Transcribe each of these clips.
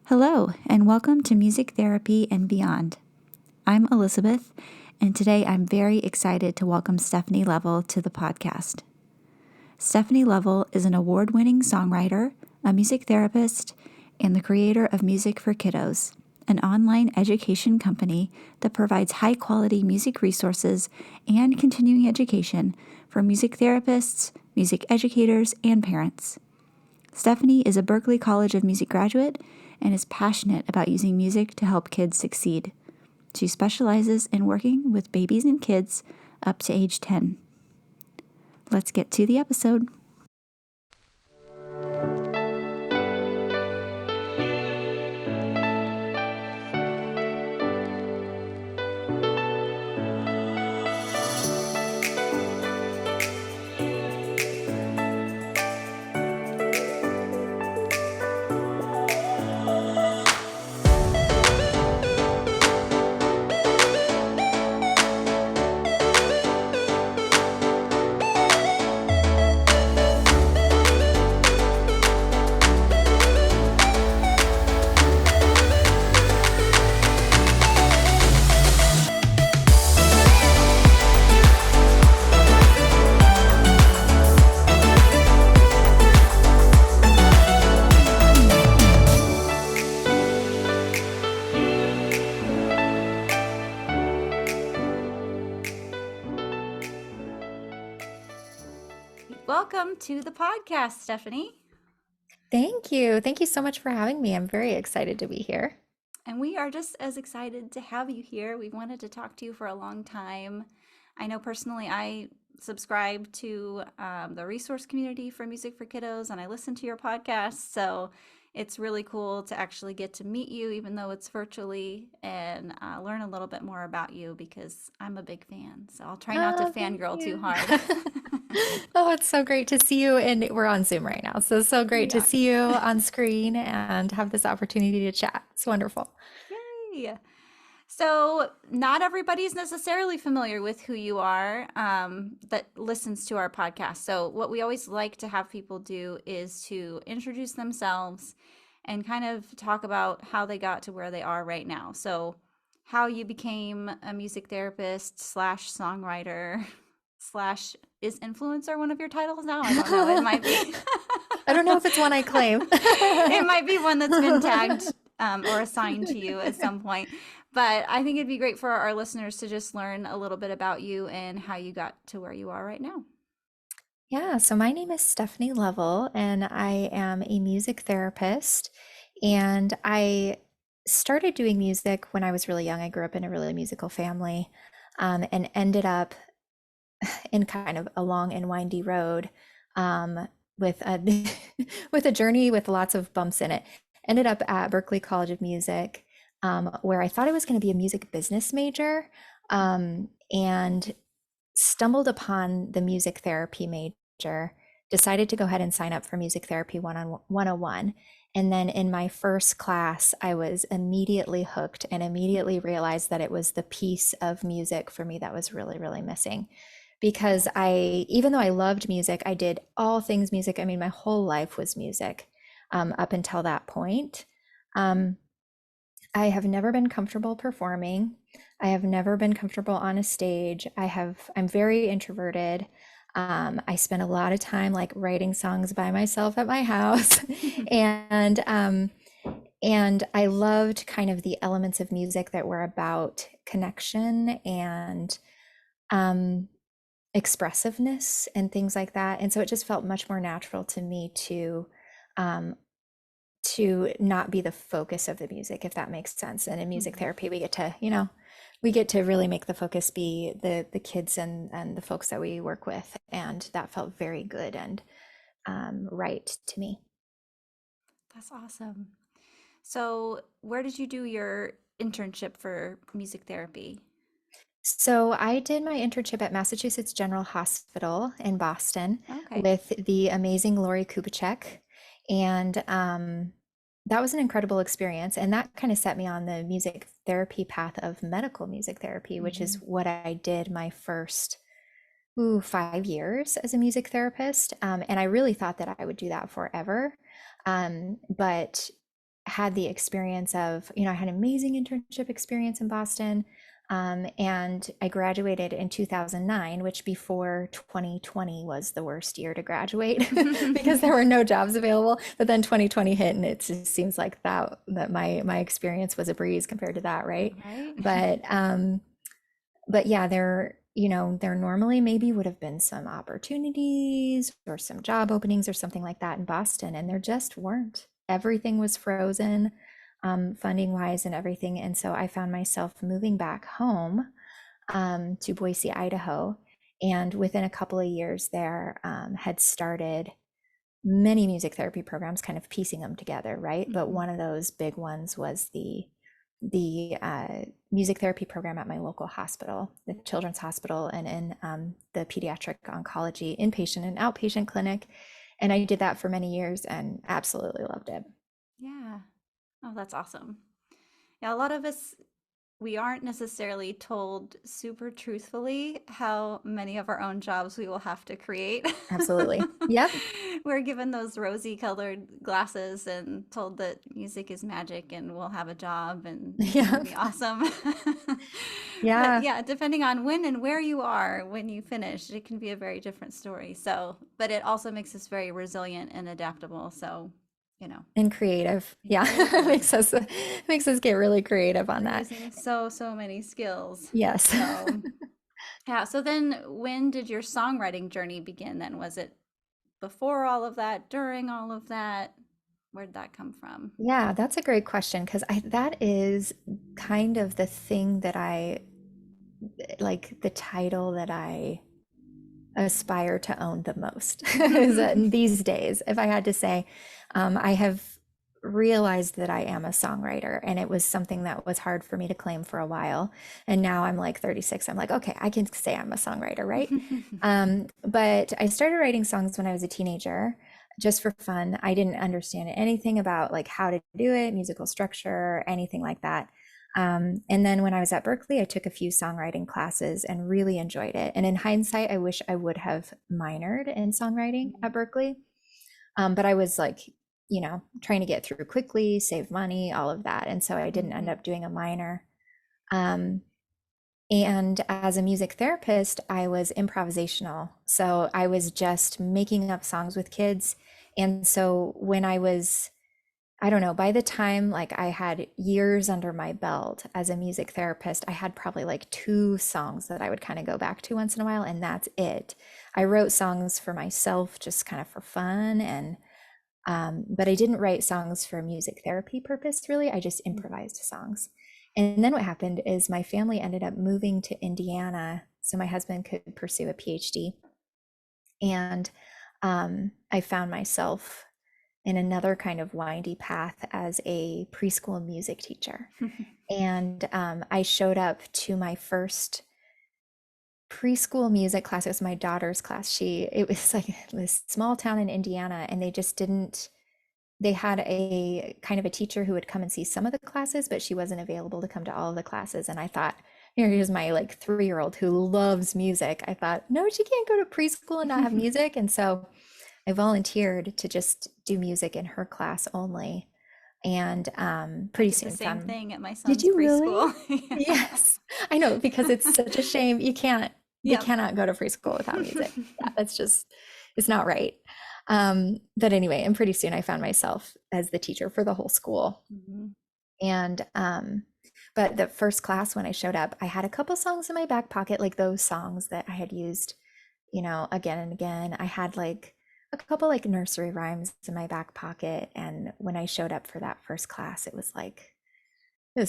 Hello, and welcome to Music Therapy and Beyond. I'm Elizabeth, and today I'm very excited to welcome Stephanie Leavell to the podcast. Stephanie Leavell is an award-winning songwriter, a music therapist, and the creator of Music for Kiddos, an online education company that provides high-quality music resources and continuing education for music therapists, music educators, and parents. Stephanie is a Berklee College of Music graduate and is passionate about using music to help kids succeed. She specializes in working with babies and kids up to age 10. Let's get to the episode. Welcome to the podcast, Stephanie. Thank you. Thank you so much for having me. I'm very excited to be here. And we are just as excited to have you here. We've wanted to talk to you for a long time. I know personally I subscribe to the resource community for Music for Kiddos, and I listen to your podcast. So it's really cool to actually get to meet you, even though it's virtually, and learn a little bit more about you because I'm a big fan. So I'll try not to Thank fangirl too you. hard. Oh, it's so great to see you. And we're on Zoom right now. So great We to are. see you on screen and have this opportunity to chat. It's wonderful. Yay. So, not everybody's necessarily familiar with who you are that listens to our podcast. So, what we always like to have people do is to introduce themselves and kind of talk about how they got to where they are right now. So, how you became a music therapist slash songwriter slash is influencer one of your titles now? I don't know. It might be. I don't know if it's one I claim. It might be one that's been tagged or assigned to you at some point. But I think it'd be great for our listeners to just learn a little bit about you and how you got to where you are right now. Yeah, so my name is Stephanie Leavell, and I am a music therapist. And I started doing music when I was really young. I grew up in a really musical family, and ended up in kind of a long and windy road, with a with a journey with lots of bumps in it. Ended up at Berklee College of Music, where I thought I was going to be a music business major, and stumbled upon the music therapy major. Decided to go ahead and sign up for music therapy 101. And then in my first class, I was immediately hooked and immediately realized that it was the piece of music for me that was really, really missing. Because even though I loved music, I did all things music. I mean, my whole life was music, up until that point. Um, I have never been comfortable performing. I have never been comfortable on a stage. I'm very introverted. I spend a lot of time like writing songs by myself at my house. and and I loved kind of the elements of music that were about connection and expressiveness and things like that. And so it just felt much more natural to me um, to not be the focus of the music, if that makes sense. And in music therapy, we get to really make the focus be the kids and the folks that we work with. And that felt very good and right to me. That's awesome. So, where did you do your internship for music therapy? So I did my internship at Massachusetts General Hospital in Boston Okay. with the amazing Lori Kubicek. And that was an incredible experience. And that kind of set me on the music therapy path of medical music therapy, which is what I did my first 5 years as a music therapist. And I really thought that I would do that forever. But had the experience of, I had an amazing internship experience in Boston. And I graduated in 2009, which before 2020 was the worst year to graduate because there were no jobs available. But then 2020 hit, and it just seems like that my experience was a breeze compared to that, right? Right? But yeah, there normally maybe would have been some opportunities or some job openings or something like that in Boston, and there just weren't. Everything was frozen, funding wise and everything. And so I found myself moving back home, to Boise, Idaho. And within a couple of years there, had started many music therapy programs, kind of piecing them together, right? But one of those big ones was the music therapy program at my local hospital, the Children's Hospital, and in the pediatric oncology inpatient and outpatient clinic. And I did that for many years and absolutely loved it. Yeah. Oh, that's awesome. Yeah, a lot of us, we aren't necessarily told super truthfully how many of our own jobs we will have to create. Absolutely. Yep. We're given those rosy colored glasses and told that music is magic and we'll have a job and it's going to Yeah. be awesome. But Yeah. yeah, depending on when and where you are when you finish, it can be a very different story. So, but it also makes us very resilient and adaptable. So, you know, And creative. yeah, Yeah. very creative. Makes us get really creative on We're that. using so many skills. Yes. So, yeah. So then when did your songwriting journey begin then? Was it before all of that, during all of that? Where'd that come from? Yeah, that's a great question because I that is kind of the thing that I like, the title that I aspire to own the most is that these days, if I had to say, I have realized that I am a songwriter, and it was something that was hard for me to claim for a while. And now I'm like 36. I'm like, okay, I can say I'm a songwriter, right? But I started writing songs when I was a teenager, just for fun. I didn't understand anything about like how to do it, musical structure, anything like that. And then when I was at Berklee, I took a few songwriting classes and really enjoyed it. And in hindsight, I wish I would have minored in songwriting at Berklee. But I was like, trying to get through quickly, save money, all of that. And so I didn't end up doing a minor. Um, and as a music therapist, I was improvisational. So I was just making up songs with kids. And so when I don't know, by the time like I had years under my belt as a music therapist, I had probably like two songs that I would kind of go back to once in a while, and that's it. I wrote songs for myself just kind of for fun, and but I didn't write songs for music therapy purpose, really. I just improvised songs. And then what happened is my family ended up moving to Indiana so my husband could pursue a PhD. And I found myself in another kind of windy path as a preschool music teacher. And I showed up to my first preschool music class. It was my daughter's class. It was like this small town in Indiana, and they had a kind of a teacher who would come and see some of the classes, but she wasn't available to come to all of the classes. And I thought, here's my like 3-year-old who loves music. I thought, no, she can't go to preschool and not have music. And so I volunteered to just do music in her class only. And I pretty did the soon same found, thing at my did son's you really? preschool. Yeah. Yes, I know, because it's such a shame. We Yep. cannot go to preschool without music. Yeah, it's not right. But anyway, and pretty soon I found myself as the teacher for the whole school. Mhm. And but the first class when I showed up, I had a couple songs in my back pocket, like those songs that I had used, again and again. I had like a couple like nursery rhymes in my back pocket. And when I showed up for that first class, it was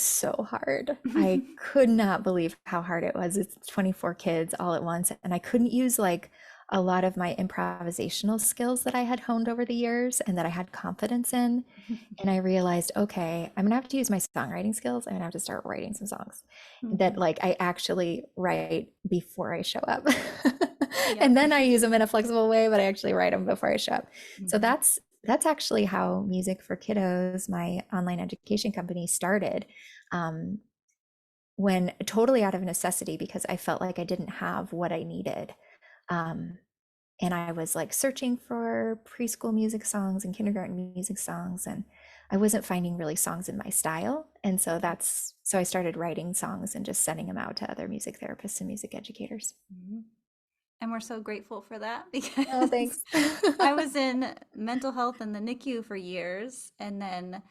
so hard. I could not believe how hard it was. It's 24 kids all at once, and I couldn't use like a lot of my improvisational skills that I had honed over the years and that I had confidence in. And I realized, okay, I'm gonna have to use my songwriting skills. I'm gonna have to start writing some songs that Mhm. like I actually write before I show up. Yep. And then I use them in a flexible way, but I actually write them before I show up. So Mhm. that's actually how Music for Kiddos, my online education company, started. Um, when totally out of necessity because I felt like I didn't have what I needed. Um, and I was like searching for preschool music songs and kindergarten music songs. And I wasn't finding really songs in my style. And so so I started writing songs and just sending them out to other music therapists and music educators. Mhm. And we're so grateful for that Oh, because thanks. I was in mental health in the NICU for years. And then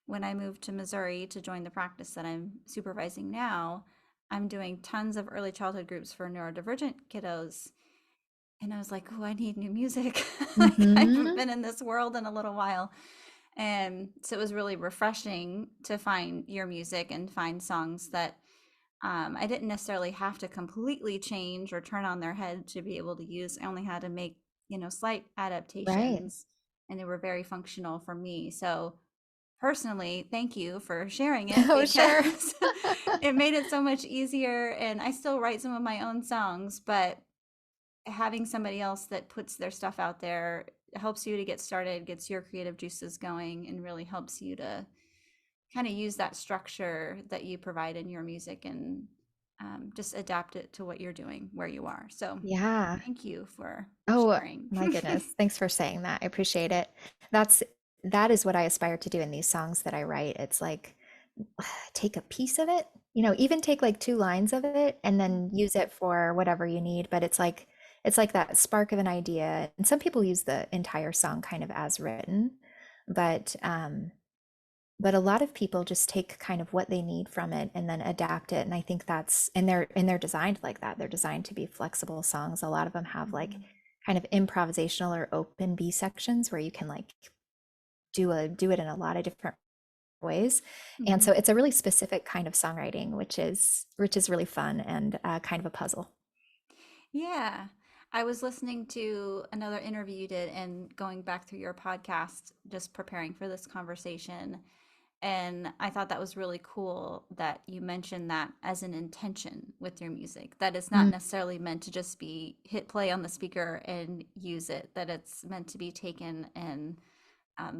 when I moved to Missouri to join the practice that I'm supervising now, I'm doing tons of early childhood groups for neurodivergent kiddos. And I was like, oh, I need new music. Like, I haven't Hmm. been in this world in a little while. And so it was really refreshing to find your music and find songs that I didn't necessarily have to completely change or turn on their head to be able to use. I only had to make, slight Right. adaptations, and they were very functional for me. So personally, thank you for sharing it Oh, sure. because it made it so much easier. And I still write some of my own songs, but having somebody else that puts their stuff out there helps you to get started, gets your creative juices going, and really helps you to kind of use that structure that you provide in your music and just adapt it to what you're doing where you are. So Yeah. thank you for Oh, sharing. my goodness. Thanks for saying that. I appreciate it. That's that is what I aspire to do in these songs that I write. It's like take a piece of it, even take like two lines of it and then use it for whatever you need. But it's like that spark of an idea. And some people use the entire song kind of as written, but but a lot of people just take kind of what they need from it and then adapt it. And I think and they're designed like that. They're designed to be flexible songs. A lot of them have like Mhm. kind of improvisational or open B sections where you can like do it in a lot of different ways. And Mhm. so it's a really specific kind of songwriting, which is really fun and kind of a puzzle. Yeah. I was listening to another interview you did and going back through your podcast, just preparing for this conversation. And I thought that was really cool that you mentioned that as an intention with your music, that it's not Mm, necessarily meant to just be hit play on the speaker and use it, that it's meant to be taken and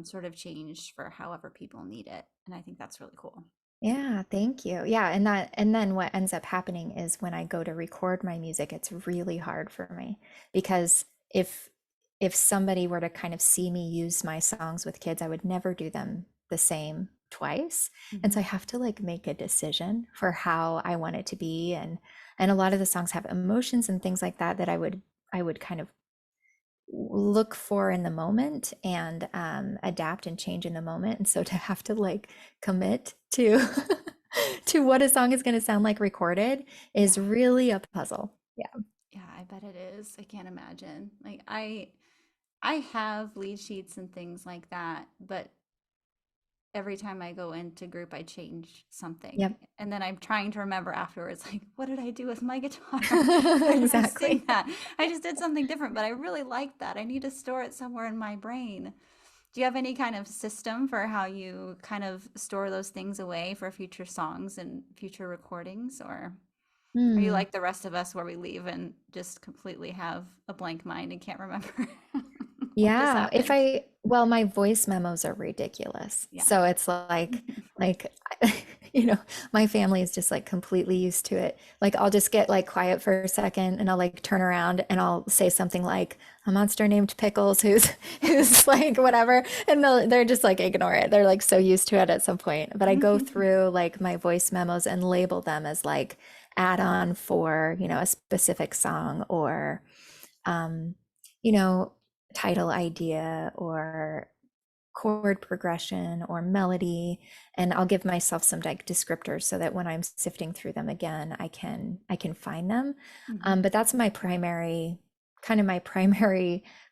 sort of changed for however people need it. And I think that's really cool. yeah, thank you. Yeah, and then what ends up happening is when I go to record my music, it's really hard for me because if somebody were to kind of see me use my songs with kids, I would never do them the same twice. And so Hmm. I have to like make a decision for how I want it to be and a lot of the songs have emotions and things like that that I would kind of look for in the moment and adapt and change in the moment. And so to have to like commit to to what a song is going to sound like recorded is Yeah. really a puzzle. Yeah. Yeah, I bet it is. I can't imagine. Like I have lead sheets and things like that, but every time I go into group, I change something. Yep. And then I'm trying to remember afterwards, like, what did I do with my guitar? Why did I sing Exactly. that? I just did something different, but I really like that. I need to store it somewhere in my brain. Do you have any kind of system for how you kind of store those things away for future songs and future recordings? Or are you Hmm. like the rest of us where we leave and just completely have a blank mind and can't remember what just Yeah, happened? well, my voice memos are ridiculous. Yeah. So it's like, you know, my family is just like completely used to it. Like I'll just get like quiet for a second and I'll like turn around and I'll say something like a monster named Pickles who's like whatever. And they're just like ignore it. They're like so used to it at some point. But I go through like my voice memos and label them as like add-on for, a specific song or um, you know, title idea or chord progression or melody, and I'll give myself some like descriptors so that when I'm sifting through them again, I can find them. Mhm. But that's my primary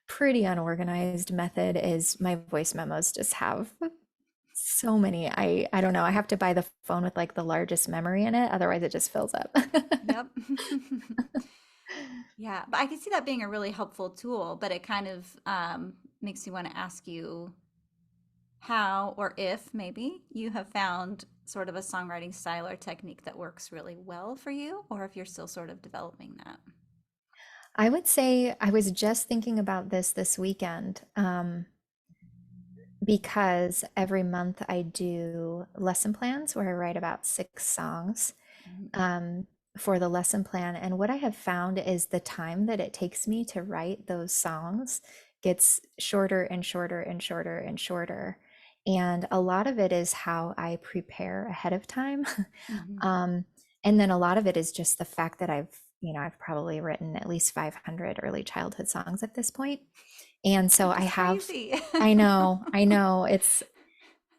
pretty unorganized method is my voice memos just have so many. I don't know. I have to buy the phone with like the largest memory in it, otherwise it just fills up. Yep. Yeah, but I can see that being a really helpful tool, but it kind of makes me want to ask you how or if maybe you have found sort of a songwriting style or technique that works really well for you, or if you're still sort of developing that. I would say I was just thinking about this weekend, because every month I do lesson plans where I write about 6 songs Mhm. um, for the lesson plan. And what I have found is the time that it takes me to write those songs gets shorter and shorter and shorter and shorter. And a lot of it is how I prepare ahead of time. Hmm. Um, and then a lot of it is just the fact that I've probably written at least 500 early childhood songs at this point. And so Which I is have, crazy. I know,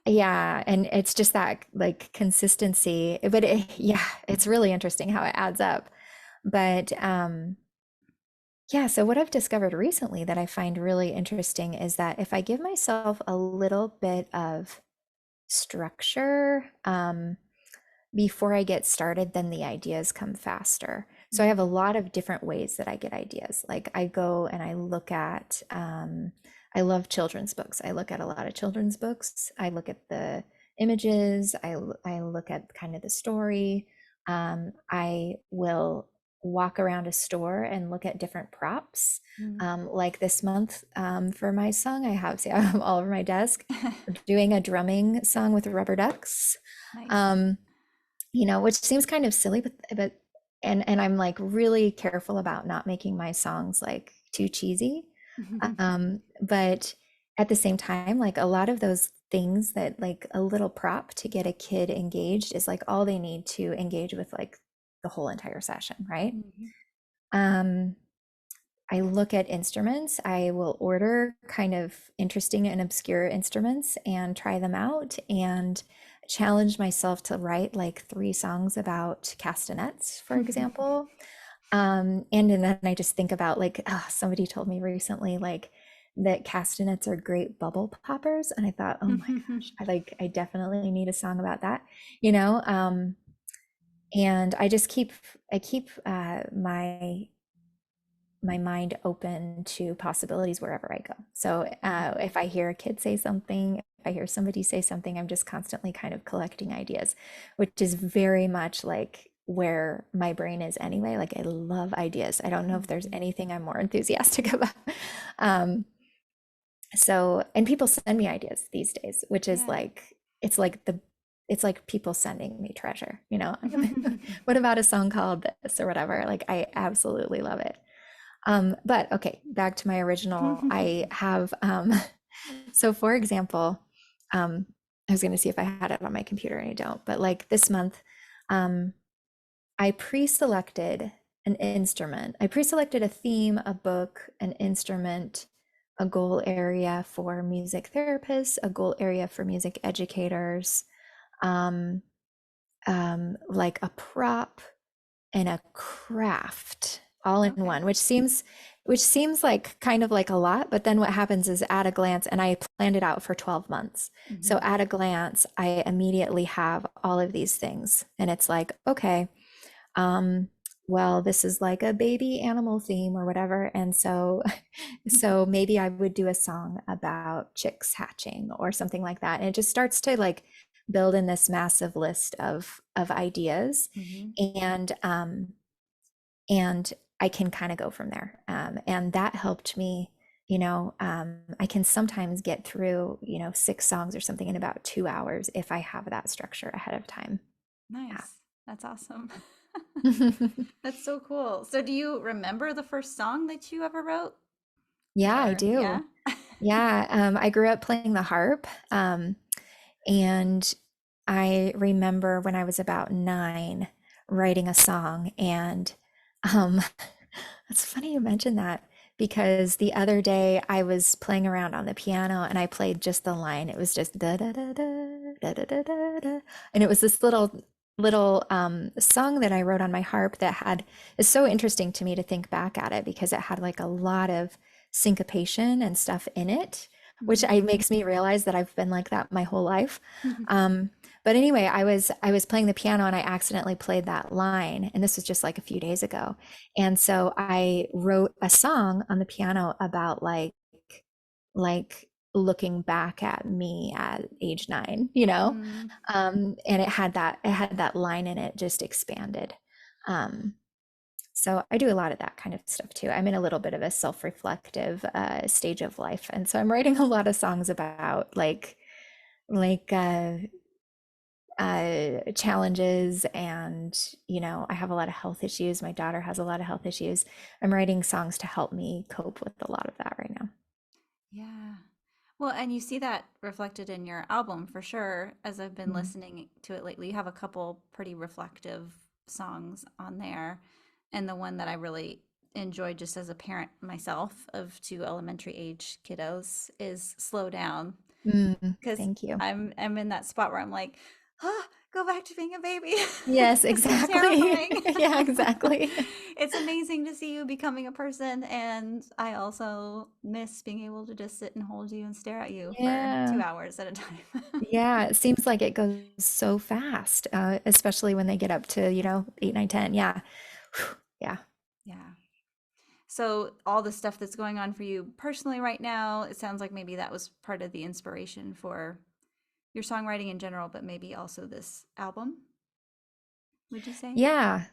yeah, and it's just that like consistency, but yeah, it's really interesting how it adds up. But yeah, so what I've discovered recently that I find really interesting is that if I give myself a little bit of structure, before I get started, then the ideas come faster. So I have a Mm-hmm. lot of different ways that I get ideas. Like I go and I look at, I love children's books. I look at a lot of children's books. I look at the images. I look at kind of the story. I will walk around a store and look at different props. Like this month, for my song, I have all over my desk. We're doing a drumming song with rubber ducks. Nice. Um, which seems kind of silly, but and I'm like really careful about not making my songs like too cheesy. But at the same time, like a lot of those things that like a little prop to get a kid engaged is like all they need to engage with like the whole entire session, right? Mhm. Um, I look at instruments. I will order kind of interesting and obscure instruments and try them out and challenge myself to write like 3 songs about castanets, for example. And then I just think about like, somebody told me recently like that castanets are great bubble poppers, and I thought, oh my gosh, I definitely need a song about that, you know. And I keep my mind open to possibilities wherever I go. So Mhm. if I hear a kid say something, if I hear somebody say something, I'm just constantly kind of collecting ideas, which is very much like where my brain is anyway. Like I love ideas. I don't know if there's Mhm. anything I'm more enthusiastic about. Um, and people send me ideas these days, which is Yeah. like, it's like people sending me treasure, you know? What about a song called this or whatever? Like I absolutely love it. But okay, back to my original. I have, so for example, um, I was going to see if I had it on my computer and I don't, but like this month, um, I pre-selected an instrument. I pre-selected a theme, a book, an instrument, a goal area for music therapists, a goal area for music educators, um, like a prop and a craft all in Okay. one, which seems like kind of like a lot, but then what happens is at a glance, and I planned it out for 12 months. So Hmm. at a glance, I immediately have all of these things. And it's like, okay, um, well, this is like a baby animal theme or whatever. And so maybe I would do a song about chicks hatching or something like that. And it just starts to like build in this massive list of ideas. Hmm. And and I can kind of go from there. And that helped me, I can sometimes get through, 6 songs or something in about 2 hours if I have that structure ahead of time. Nice. That's awesome. Yeah. That's so cool. So, do you remember the first song that you ever wrote? Yeah, I Or, do. yeah? Yeah. I grew up playing the harp. And I remember when I was about 9 writing a song. And um, it's funny you mentioned that because the other day I was playing around on the piano and I played just the line. It was just da da da da da da da da da. And it was this little song that I wrote on my harp that had, it's so interesting to me to think back at it because it had like a lot of syncopation and stuff in it, which Hmm. makes me realize that I've been like that my whole life. Um, but anyway, I was playing the piano and I accidentally played that line, and this was just like a few days ago. And so I wrote a song on the piano about like looking back at me at age 9, Mm. and it had that line in it just expanded. Um, so I do a lot of that kind of stuff too. I'm in a little bit of a self-reflective stage of life, and so I'm writing a lot of songs about like challenges, and I have a lot of health issues. My daughter has a lot of health issues. I'm writing songs to help me cope with a lot of that right now. Yeah. Well, and you see that reflected in your album for sure. As I've been Mm. listening to it lately, you have a couple pretty reflective songs on there. And the one that I really enjoyed just as a parent myself of two elementary age kiddos is Slow Down. Because Thank you. I'm in that spot where I'm like, ah, go back to being a baby. Yes, This is exactly. terrifying. Yeah, exactly. It's amazing to see you becoming a person, and I also miss being able to just sit and hold you and stare at you for Yeah. 2 hours at a time. Yeah, it seems like it goes so fast, especially when they get up to, 8, 9, 10. Yeah. Whew. Yeah. Yeah. So all the stuff that's going on for you personally right now, it sounds like maybe that was part of the inspiration for your songwriting in general, but maybe also this album, would you say? Yeah.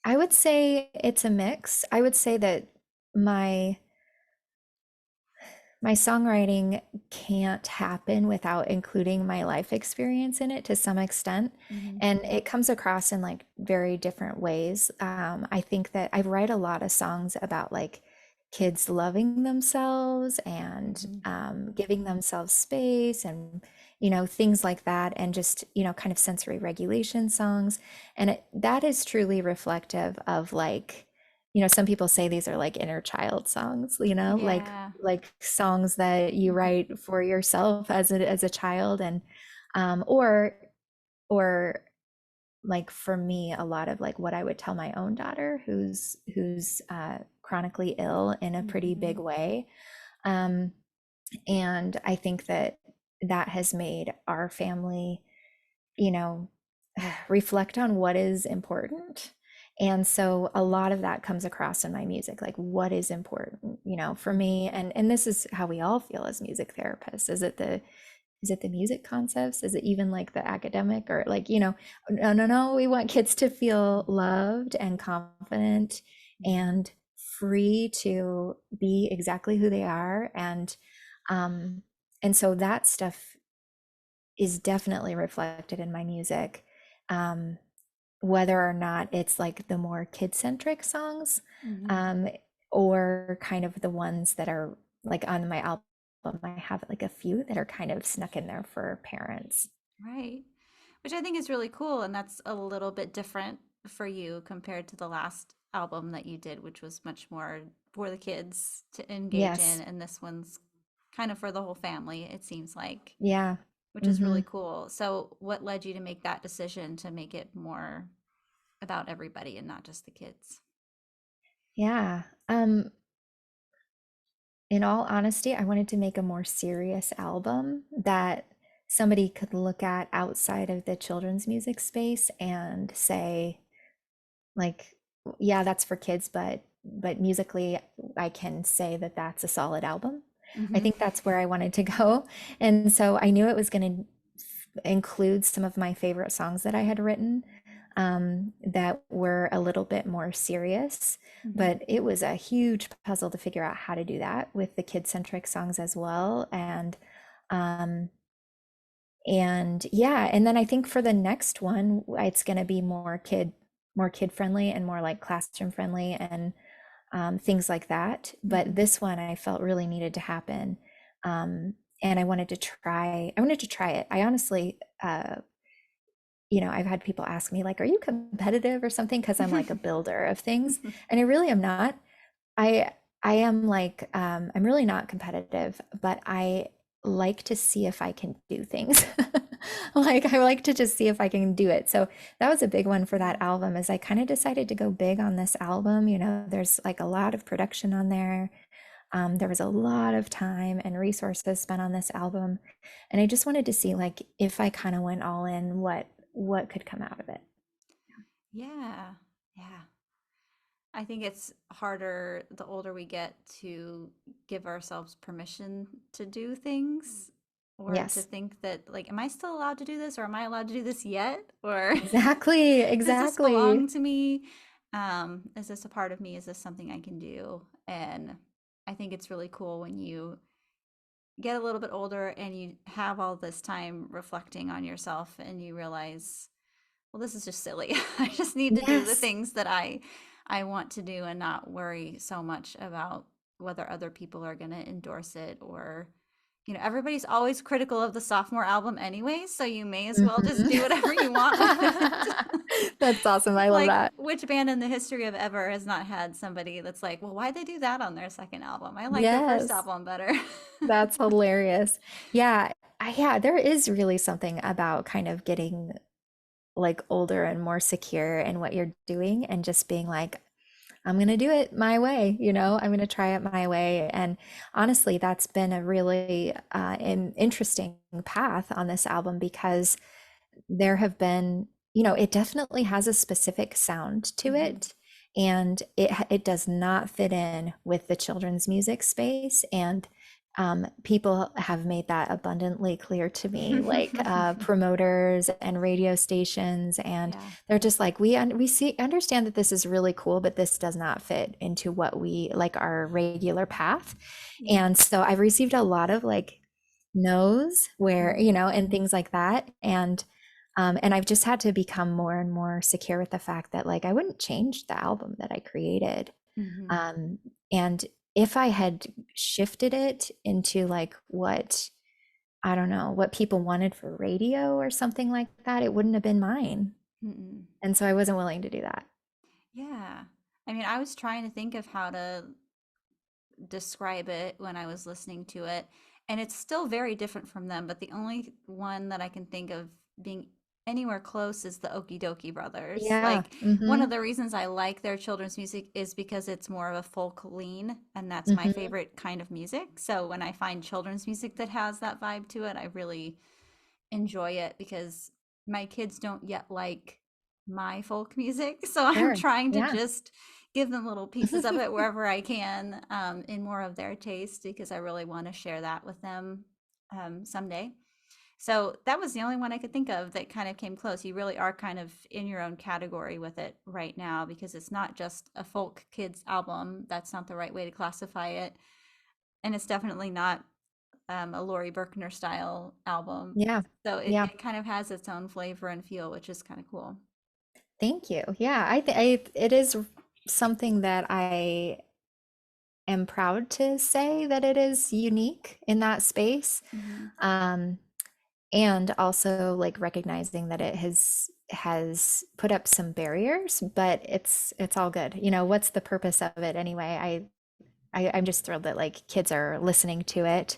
I would say it's a mix. I would say that my my songwriting can't happen without including my life experience in it to some extent. Hmm. And it comes across in like very different ways. I think that I write a lot of songs about like kids loving themselves and Hmm. giving themselves space and, things like that. And just, kind of sensory regulation songs. And that is truly reflective of like, some people say these are like inner child songs, Yeah. like songs that you Hmm. write for yourself as a child, and or like for me a lot of like what I would tell my own daughter who's chronically ill in a pretty big Hmm. way. um and I think that that has made our family, you know, reflect on what is important. And so a lot of that comes across in my music, like what is important, for Hmm. me. And this is how we all feel as music therapists. Is it the music concepts? Is it even like the academic or like, no, no, no, we want kids to feel loved and confident Hmm. and free to be exactly who they are. Um and so that stuff is definitely reflected in my music. Um, whether or not it's like the more kid-centric songs, Hmm. um, or kind of the ones that are like on my album, I have like a few that are kind of snuck in there for parents. Right. Which I think is really cool. And that's a little bit different for you compared to the last album that you did, which was much more for the kids to engage in. Yes. And this one's kind of for the whole family, it seems like, Yeah. which is Hmm. really cool. So, what led you to make that decision to make it more about everybody and not just the kids? Yeah. In all honesty, I wanted to make a more serious album that somebody could look at outside of the children's music space and say, like, yeah, that's for kids, but musically I can say that that's a solid album. I Hmm. think that's where I wanted to go. And so I knew it was going to include some of my favorite songs that I had written, that were a little bit more serious, Hmm. but it was a huge puzzle to figure out how to do that with the kid-centric songs as well. Um, and yeah, and then I think for the next one, it's going to be more kid friendly and more like classroom friendly and things like that. But Hmm. this one I felt really needed to happen. And I wanted to try it. I honestly, I've had people ask me like, are you competitive or something? Because I'm like a builder of things. And I really am not. I I am like, I'm really not competitive, but I like to see if I can do things. Like I like to just see if I can do it. So that was a big one for that Yeah. album is I kind of decided to go big on this album. There's like a lot of production on there. There was a lot of time and resources spent on this album. And I just wanted to see like if I kind of went all in, what could come out of it. Yeah. Yeah. I think it's harder the older we get to give ourselves permission to do things or to Yes, think that, like, am I still allowed to do this or am I allowed to do this yet? Or exactly, does this exactly. belong to me? Is this a part of me? Is this something I can do? And I think it's really cool when you get a little bit older and you have all this time reflecting on yourself and you realize, well, this is just silly. I just need to do the Yes. things that I want to do and not worry so much about whether other people are going to endorse it or, everybody's always critical of the sophomore album anyway, so you may as well just do Mhm. whatever you want with it. That's awesome. I love Like, that. which band in the history of ever has not had somebody that's like, well, why'd they do that on their second album? I like their first Yes, album better. that's hilarious. Yeah, yeah, there is really something about kind of getting like older and more secure in what you're doing and just being like, I'm gonna do it my way, I'm gonna try it my way. And honestly, that's been a really an interesting path on this album because there have been, it definitely has a specific sound to Mhm. it, and it does not fit in with the children's music space. And people have made that abundantly clear to me, like promoters and radio stations, and Yeah. they're just like, we see understand that this is really cool, but this does not fit into what we like our regular path. Yeah. And so I've received a lot of like no's where, Mhm. and things like that. And I've just had to become more and more secure with the fact that like I wouldn't change the album that I created. Mhm. Um, and if I had shifted it into like what, I don't know, what people wanted for radio or something like that, it wouldn't have been mine. Mm-mm. And so I wasn't willing to do that. Yeah. I mean, I was trying to think of how to describe it when I was listening to it, and it's still very different from them, but the only one that I can think of being anywhere close is the Okie Dokie Brothers. Yeah. Like, one of Mm-hmm. the reasons I like their children's music is because it's more of a folk lean, and that's my Mm-hmm. favorite kind of music. So when I find children's music that has that vibe to it, I really enjoy it because my kids don't yet like my folk music. So I'm Sure. trying to Yeah. just give them little pieces of it wherever I can, in more of their taste, because I really want to share that with them someday. So that was the only one I could think of that kind of came close. You really are kind of in your own category with it right now because it's not just a folk kids album. That's not the right way to classify it. And it's definitely not a Laurie Berkner style album. Yeah. So it, Yeah. it kind of has its own flavor and feel, which is kind of cool. Thank you. Yeah. I it is something that I am proud to say that it is unique in that space. Hmm. Um, and also like recognizing that it has put up some barriers, but it's all good. What's the purpose of it anyway? I'm just thrilled that like kids are listening to it,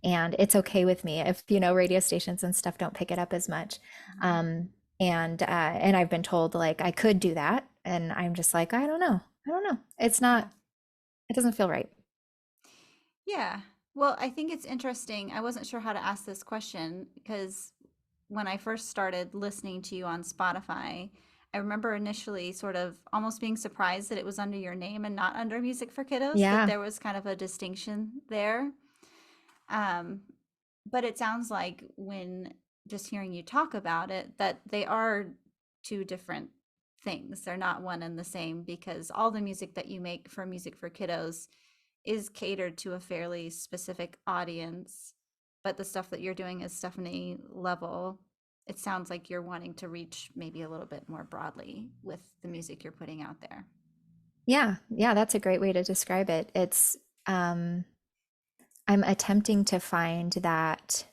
and it's okay with me if radio stations and stuff don't pick it up as much. Hmm. Um, and I've been told like I could do that, and I'm just like I don't know. It's not. Yeah. It doesn't feel right. Yeah. Well, I think it's interesting. I wasn't sure how to ask this question because when I first started listening to you on Spotify, I remember initially sort of almost being surprised that it was under your name and not under Music for Kiddos, that Yeah. there was kind of a distinction there. Um, but it sounds like when just hearing you talk about it, that they are two different things. They're not one and the same because all the music that you make for Music for Kiddos is catered to a fairly specific audience. But the stuff that you're doing is Stephanie Level. It sounds like you're wanting to reach maybe a little bit more broadly with the music you're putting out there. Yeah. Yeah, that's a great way to describe it. It's um I'm attempting to find that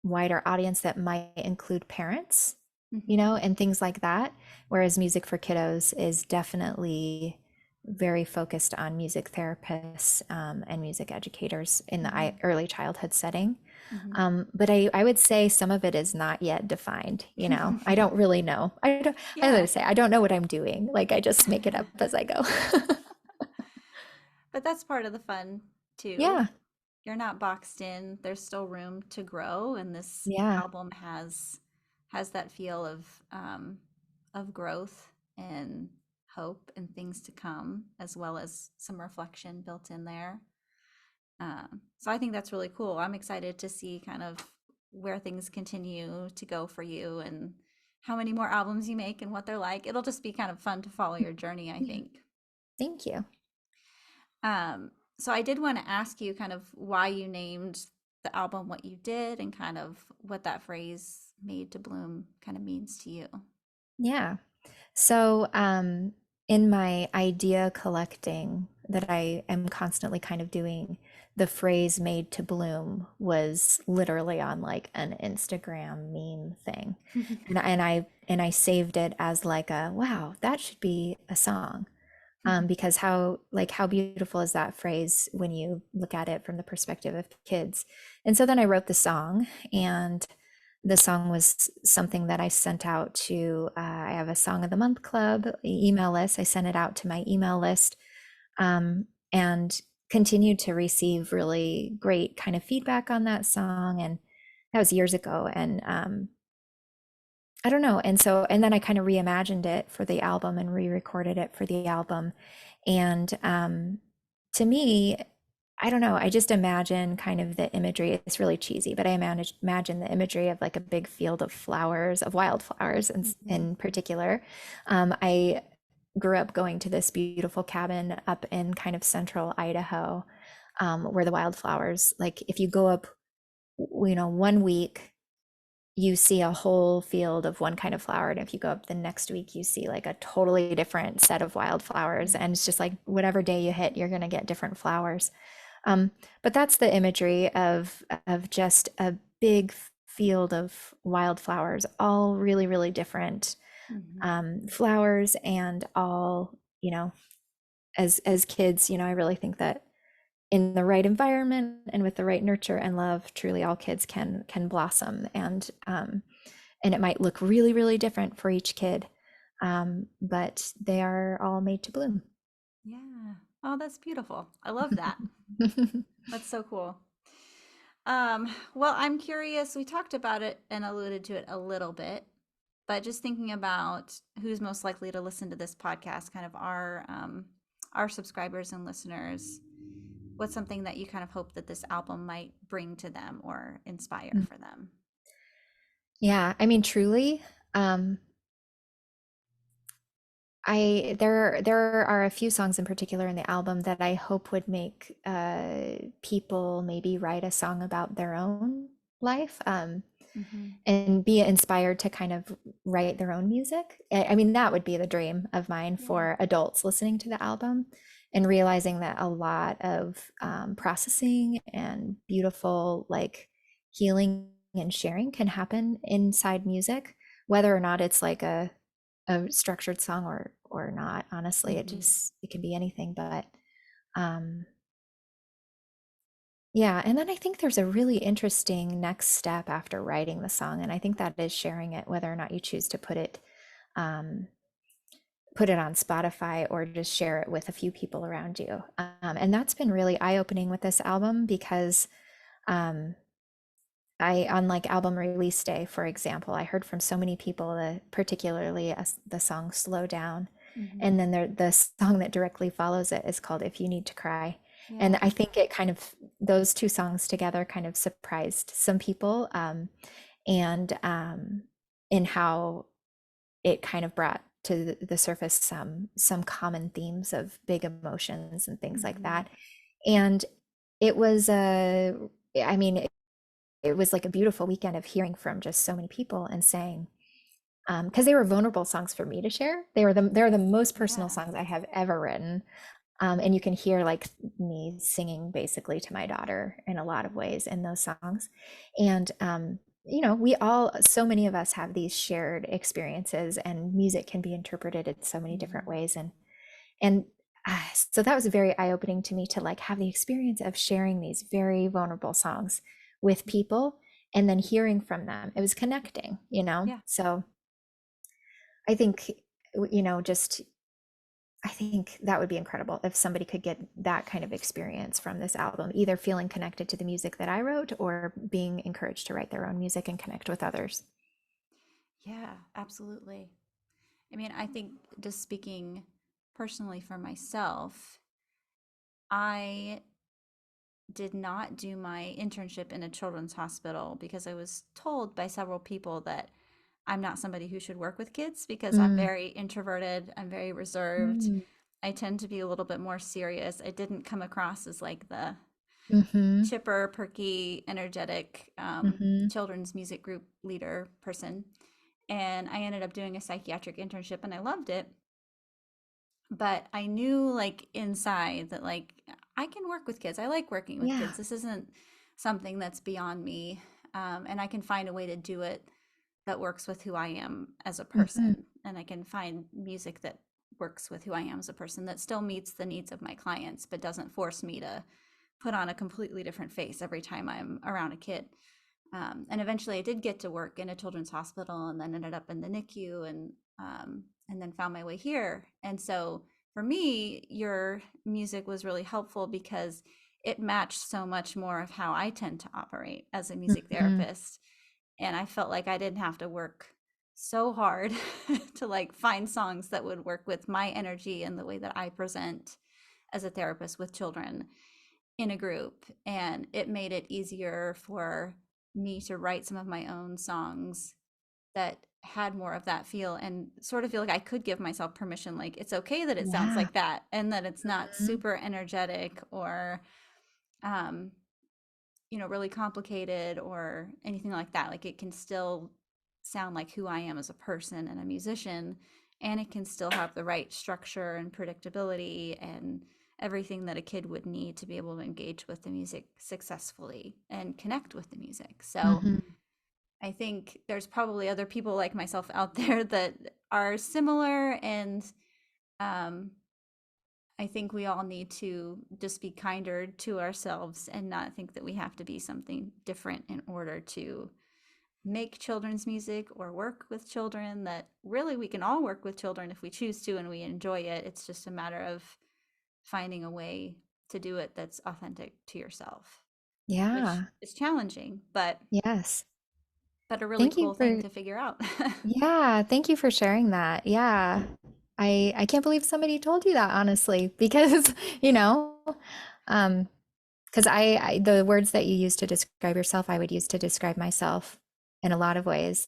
wider audience that might include parents, Hmm. and things like that. Whereas Music for Kiddos is definitely very focused on music therapists and music educators in the Hmm. early childhood setting. Hmm. But I would say some of it is not yet defined. I don't really know. I Yeah. gotta say, I don't know what I'm doing. Like I just make it up as I go. But that's part of the fun too. Yeah. You're not boxed in. There's still room to grow, and this Yeah. album has that feel of growth and hope and things to come, as well as some reflection built in there. So I think that's really cool. I'm excited to see kind of where things continue to go for you and how many more albums you make and what they're like. It'll just be kind of fun to follow your journey, I Yeah. think. Thank you. So I did want to ask you kind of why you named the album what you did and kind of what that phrase made to bloom kind of means to you. Yeah. So, in my idea collecting that I am constantly kind of doing, the phrase made to bloom was literally on like an Instagram meme thing. And I saved it as like a wow, that should be a song. Because how beautiful is that phrase when you look at it from the perspective of kids. And so then I wrote the song, and the song was something that I sent out to, I have a Song of the Month Club email list. I sent it out to my email list, and continued to receive really great kind of feedback on that song. And that was years ago. And I don't know. And then I kind of reimagined it for the album and re-recorded it for the album. And to me, I don't know, I just imagine kind of the imagery. It's really cheesy, but I imagine the imagery of like a big field of flowers, of wildflowers in particular. I grew up going to this beautiful cabin up in kind of central Idaho, where the wildflowers, like if you go up, 1 week, you see a whole field of one kind of flower. And if you go up the next week, you see like a totally different set of wildflowers. And it's just like whatever day you hit, you're going to get different flowers. But that's the imagery of just a big field of wildflowers, all really, really different flowers, and all, as kids, I really think that in the right environment and with the right nurture and love, truly all kids can blossom. And it might look really, really different for each kid, but they are all made to bloom. Yeah. Oh, that's beautiful. I love that. That's so cool. Well, I'm curious. We talked about it and alluded to it a little bit, but just thinking about who's most likely to listen to this podcast, kind of our subscribers and listeners. What's something that you kind of hope that this album might bring to them or inspire for them? Yeah, I mean, truly, there are a few songs in particular in the album that I hope would make people maybe write a song about their own life, Mm-hmm. and be inspired to kind of write their own music. I mean, that would be the dream of mine Yeah. for adults listening to the album, and realizing that a lot of processing and beautiful like healing and sharing can happen inside music, whether or not it's like a structured song or not. Honestly, Mm-hmm. it can be anything. But um yeah, and then I think there's a really interesting next step after writing the song, and I think that is sharing it, whether or not you choose to um put it on Spotify or just share it with a few people around you. And that's been really eye-opening with this album, because um on like album release day, for example, I heard from so many people that particularly the song Slow Down. Mm-hmm. And then the song that directly follows it is called If You Need to Cry. And Yeah. I think it kind of, those two songs together kind of surprised some people, and in how it kind of brought to the surface some common themes of big emotions and things like Mm-hmm. that. And it was I mean, it was like a beautiful weekend of hearing from just so many people and saying, because they were vulnerable songs for me to share. They're the most personal Yeah. songs I have ever written. And you can hear like me singing basically to my daughter in a lot of ways in those songs. And we all, so many of us have these shared experiences, and music can be interpreted in so many different Mm-hmm. ways. And so that was very eye-opening to me, to like have the experience of sharing these very vulnerable songs with people and then hearing from them. It was connecting. Yeah. So I think, just I think that would be incredible if somebody could get that kind of experience from this album, either feeling connected to the music that I wrote or being encouraged to write their own music and connect with others. Yeah, absolutely. I mean, I think just speaking personally for myself, I did not do my internship in a children's hospital because I was told by several people that I'm not somebody who should work with kids because I'm Mm, very introverted, I'm very reserved. mm, I tend to be a little bit more serious. I didn't come across as like the mm-hmm, chipper, perky, energetic mm-hmm, children's music group leader person. And I ended up doing a psychiatric internship and I loved it. but I knew like inside that like I can work with kids. I like working with Yeah. kids. This isn't something that's beyond me. And I can find a way to do it that works with who I am as a Hmm. person. And I can find music that works with who I am as a person that still meets the needs of my clients, but doesn't force me to put on a completely different face every time I'm around a kid. And eventually I did get to work in a children's hospital and then ended up in the NICU and then found my way here. And so for me, your music was really helpful because it matched so much more of how I tend to operate as a music Hmm. therapist. And I felt like I didn't have to work so hard to like find songs that would work with my energy and the way that I present as a therapist with children in a group. And it made it easier for me to write some of my own songs that had more of that feel and sort of feel like I could give myself permission, like it's okay that it sounds Yeah. like that and that it's not Hmm. super energetic or um really complicated or anything like that. Like it can still sound like who I am as a person and a musician, and it can still have the right structure and predictability and everything that a kid would need to be able to engage with the music successfully and connect with the music. So Hmm. I think there's probably other people like myself out there that are similar, and um, I think we all need to just be kinder to ourselves and not think that we have to be something different in order to make children's music or work with children. That really we can all work with children if we choose to and we enjoy it. It's just a matter of finding a way to do it that's authentic to yourself, which Yeah. is challenging, Yes. but a really Thank you cool thing for, to figure out. yeah, thank you for sharing that. Yeah. I can't believe somebody told you that, honestly, because, you know, um, because the words that you use to describe yourself, I would use to describe myself in a lot of ways.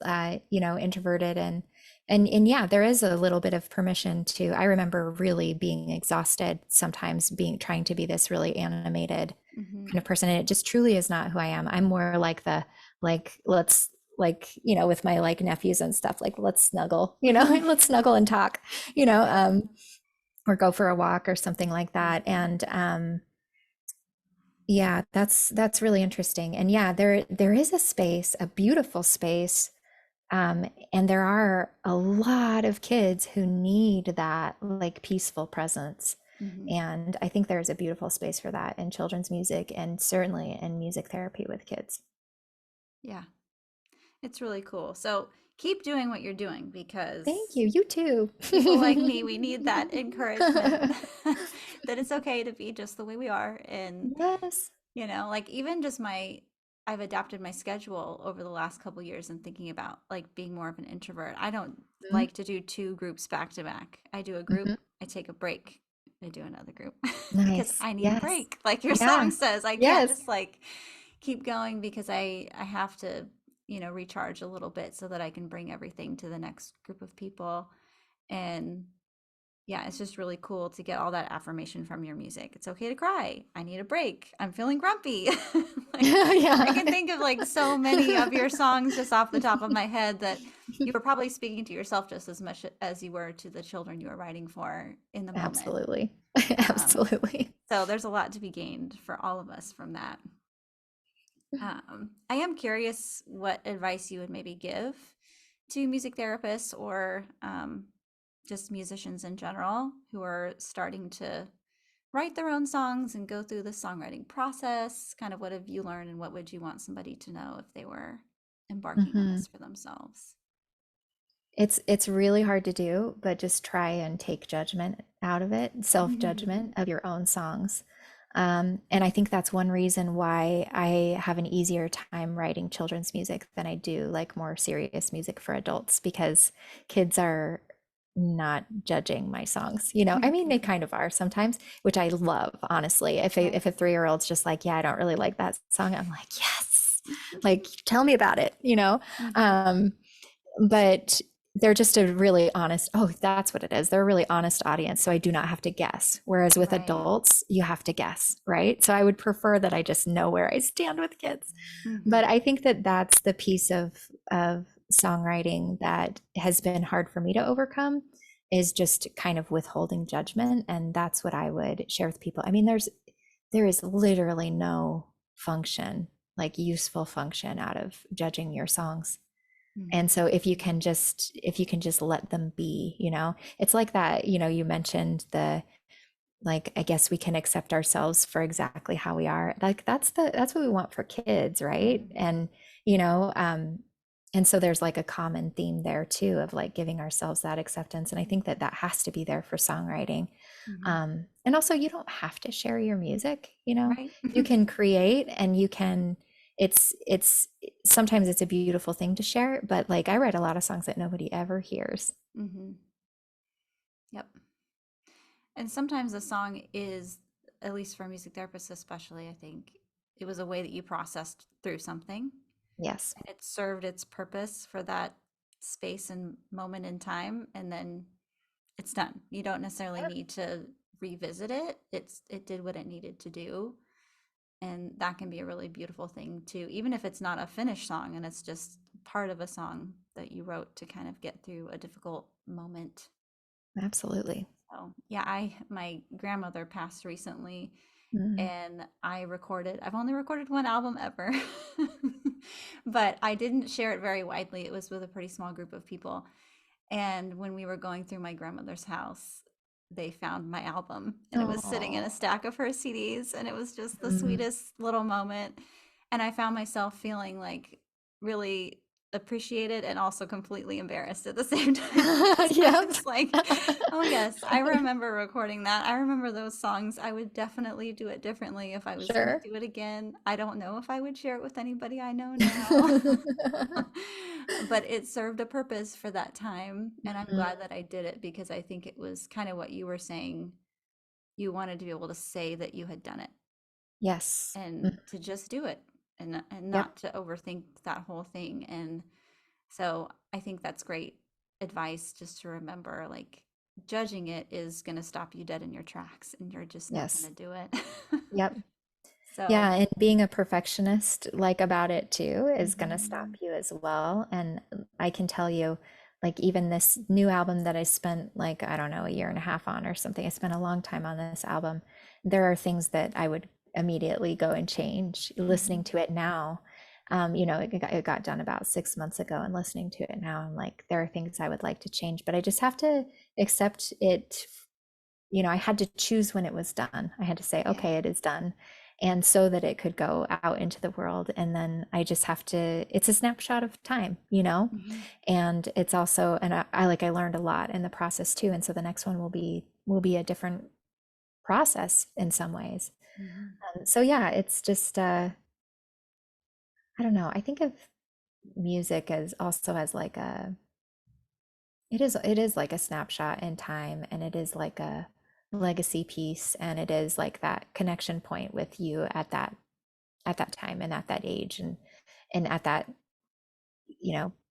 Introverted and yeah, there is a little bit of permission to. I remember really being exhausted sometimes, being trying to be this really animated Hmm. kind of person, and it just truly is not who I am. I'm more like the let's with my like nephews and stuff, like let's snuggle, let's snuggle and talk, you know, Yeah. or go for a walk or something like that. Hmm. And yeah, that's really interesting. And yeah, there is a space, a beautiful space, and there are a lot of kids who need that like peaceful presence. Hmm. And I think there's a beautiful space for that in children's music and certainly in music therapy with kids. Yeah. It's really cool. So keep doing what you're doing Thank because you. You too. people like me, we need that encouragement that it's okay to be just the way we are. And, Yes. like even just I've adapted my schedule over the last couple years and thinking about like being more of an introvert. I don't Mhm. like to do two groups back to back. I do a Mhm. group, I take a break, I do another group because Nice. I need a Yes. break. Like your Yeah. song says, I can't Yes. just like keep going because I have to, recharge a little bit so that I can bring everything to the next group of people. And yeah, it's just really cool to get all that affirmation from your music. It's okay to cry. I need a break. I'm feeling grumpy. Like I Yeah. can think of like so many of your songs just off the top of my head that you were probably speaking to yourself just as much as you were to the children you were writing for in the moment. Absolutely. Um, Absolutely. so there's a lot to be gained for all of us from that. I am curious what advice you would maybe give to music therapists or just musicians in general who are starting to write their own songs and go through the songwriting process. Kind of what have you learned and what would you want somebody to know if they were embarking on Mhm. this for themselves? It's really hard to do, but just try and take judgment out of it, self-judgment of your own songs. And I think that's one reason why I have an easier time writing children's music than I do like more serious music for adults, because kids are not judging my songs. I mean, they kind of are sometimes, which I love, honestly. If a Nice. 3-year-old's just like, yeah, I don't really like that song, I'm like, yes, like tell me about it. Hmm. Um, but they're just a really honest, oh, that's what it is. They're a really honest audience. So I do not have to guess. Whereas with Right. adults, you have to guess, right? So I would prefer that I just know where I stand with kids. But Hmm. I think that that's the piece of songwriting that has been hard for me to overcome, is just kind of withholding judgment. And that's what I would share with people. I mean, there is literally no function, like useful function out of judging your songs. Mm. And so if you can just let them be, it's like that, you mentioned the, like, I guess we can accept ourselves for exactly how we are. Like that's what we want for kids, right? Mhm. And you know, and so there's like a common theme there too of like giving ourselves that acceptance. And I think that that has to be there for songwriting. Mhm. And also you don't have to share your music, Right. you can create and you can, it's sometimes it's a beautiful thing to share, but like I write a lot of songs that nobody ever hears. Mhm. Yep. And sometimes a song is, at least for music therapists especially, I think it was a way that you processed through something Yes. and it served its purpose for that space and moment in time, and then it's done. You don't necessarily Yep. need to revisit it. It did what it needed to do. And that can be a really beautiful thing too, even if it's not a finished song and it's just part of a song that you wrote to kind of get through a difficult moment. Absolutely. So yeah, my grandmother passed recently Mm. and I've only recorded one album ever, but I didn't share it very widely. It was with a pretty small group of people. And when we were going through my grandmother's house, they found my album and it was sitting in a Oh. stack of her CDs. And it was just the Mm. sweetest little moment. And I found myself feeling like really appreciated and also completely embarrassed at the same time because I Yep. was like, oh, yes, I remember recording that. I remember those songs. I would definitely do it differently if I was going to Sure. do it again. I don't know if I would share it with anybody I know now. But it served a purpose for that time, and I'm Mhm. glad that I did it because I think it was kind of what you were saying. You wanted to be able to say that you had done it Yes. and Mhm. to just do it and Yep. not to overthink that whole thing. And so I think that's great advice just to remember, like, judging it is going to stop you dead in your tracks and you're just not going Yes. to do it. Yep. So, Yeah, and being a perfectionist like about it too is going to stop mhm. you as well. And I can tell you, like even this new album that I spent like, I don't know, a year and a half on or something. I spent a long time on this album. There are things that I would immediately go and change listening Mhm. to it now. It got done about 6 months ago, and listening to it now, I'm like, there are things I would like to change, but I just have to accept it. I had to choose when it was done. I had to say, Yeah. okay, it is done. And so that it could go out into the world. And then I just have to, it's a snapshot of time. Mhm. And it's also, and I learned a lot in the process too. And so the next one will be a different process in some ways. Mhm. So yeah, it's just, I don't know. I think of music as also as like it is like a snapshot in time, and it is like a legacy piece, and it is like that connection point with you at that time and at that age, and at that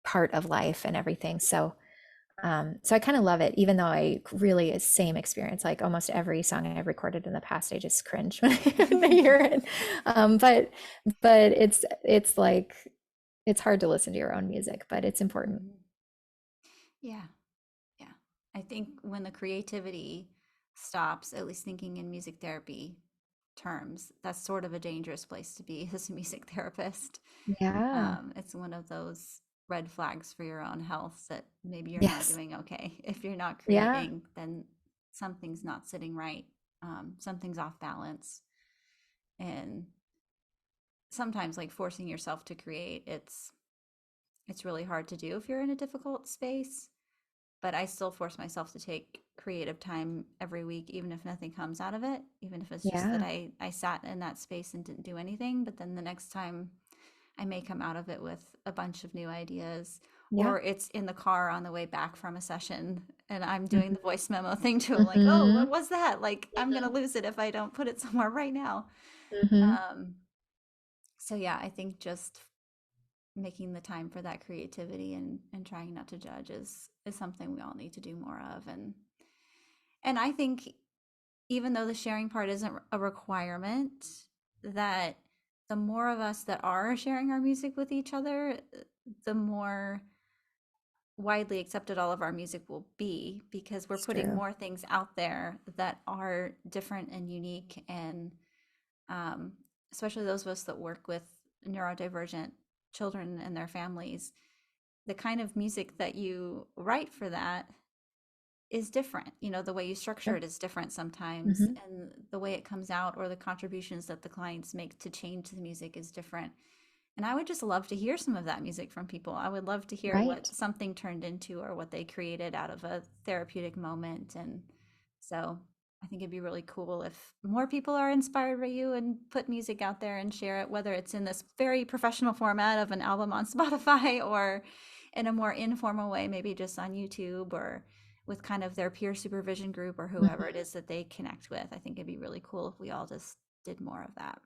part of life and everything. So I kind of love it, even though I really same experience. Like almost every song I've recorded in the past, I just cringe when I hear it. But it's like it's hard to listen to your own music, but it's important. Mhm. Yeah. Yeah. I think when the creativity stops, at least thinking in music therapy terms, that's sort of a dangerous place to be as a music therapist. Yeah. It's one of those red flags for your own health that maybe you're not Yes. doing okay. If you're not Yeah. creating, then something's not sitting right. Something's off balance. And sometimes like forcing yourself to create, it's really hard to do if you're in a difficult space. But I still force myself to take creative time every week, even if nothing comes out of it, even if it's just that Yeah. I sat in that space and didn't do anything. But then the next time I may come out of it with a bunch of new ideas, Yeah. or it's in the car on the way back from a session and I'm doing Mhm. the voice memo thing too. I'm like, oh, what Mhm. was that? Like, I'm going to Mhm. lose it if I don't put it somewhere right now. Mhm. Um, so yeah, I think just making the time for that creativity and trying not to judge is something we all need to do more of. And I think even though the sharing part isn't a requirement, that the more of us that are sharing our music with each other, the more widely accepted all of our music will be, because we're It's putting true. more things out there that are different and unique. And um, especially those of us that work with neurodivergent children and their families, the kind of music that you write for that is different. The way you structure Sure. it is different sometimes, Hmm. and the way it comes out or the contributions that the clients make to change the music is different. And I would just love to hear some of that music from people. I would love to hear what Right. something turned into or what they created out of a therapeutic moment. And so I think it'd be really cool if more people are inspired by you and put music out there and share it, whether it's in this very professional format of an album on Spotify or in a more informal way, maybe just on YouTube or with kind of their peer supervision group or whoever it Mhm. is that they connect with. I think it'd be really cool if we all just did more of that.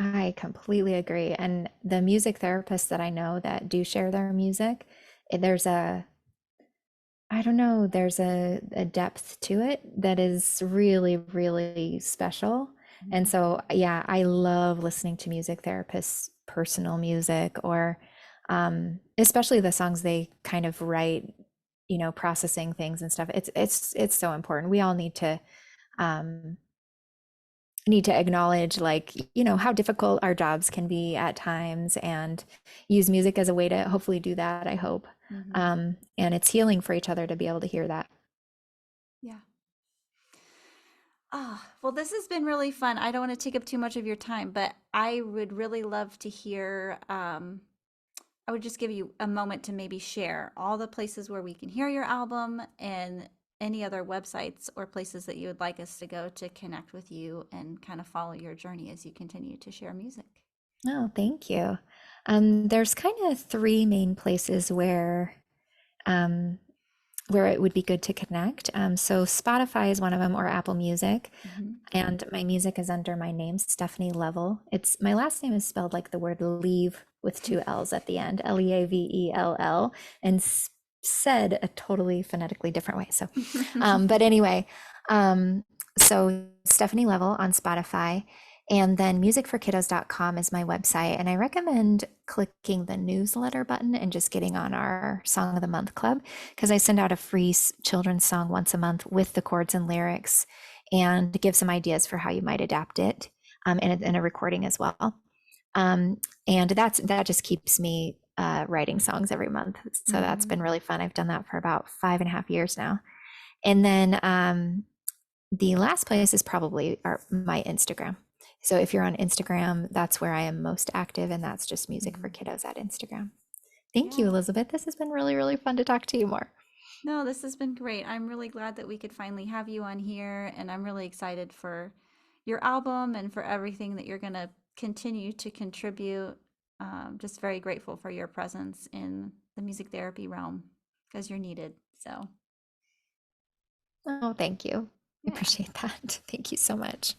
I completely agree. And the music therapists that I know that do share their music, there's I don't know, there's a depth to it that is really, really special. And Mhm. so, yeah, I love listening to music therapists' personal music, or especially the songs they kind of write, processing things and stuff. It's so important. We all um, need to acknowledge, like, how difficult our jobs can be at times, and use music as a way to hopefully do that, I hope. Mhm. And it's healing for each other to be able to hear that. Yeah. Ah, well, this has been really fun. I don't want to take up too much of your time, but I would really love to hear. I would just give you a moment to maybe share all the places where we can hear your album and any other websites or places that you would like us to go to connect with you and kind of follow your journey as you continue to share music. Oh, thank you. There's kind of three main places um, where it would be good to connect. So Spotify is one of them, or Apple Music. Mhm. And my music is under my name, Stephanie Leavell. It's my last name is spelled like the word leave with two L's at the end, Leavell, and said a totally phonetically different way. So, but anyway, um, so Stephanie Leavell on Spotify. And then musicforkiddos.com is my website. And I recommend clicking the newsletter button and just getting on our Song of the Month club, because I send out a free children's song once a month with the chords and lyrics, and give some ideas for how you might adapt it, in a recording as well. And that just keeps me writing songs every month. So that's Mhm. been really fun. I've done that for about 5.5 years now. And then the last place is probably my Instagram. So if you're on Instagram, that's where I am most active, and that's just Music for Mhm. Kiddos at Instagram. Thank you, Yeah. Elizabeth. This has been really, really fun to talk to you more. No, this has been great. I'm really glad that we could finally have you on here, and I'm really excited for your album and for everything that you're going to continue to contribute. Just very grateful for your presence in the music therapy realm because you're needed. So, Oh, thank you. I yeah. appreciate that. Thank you so much.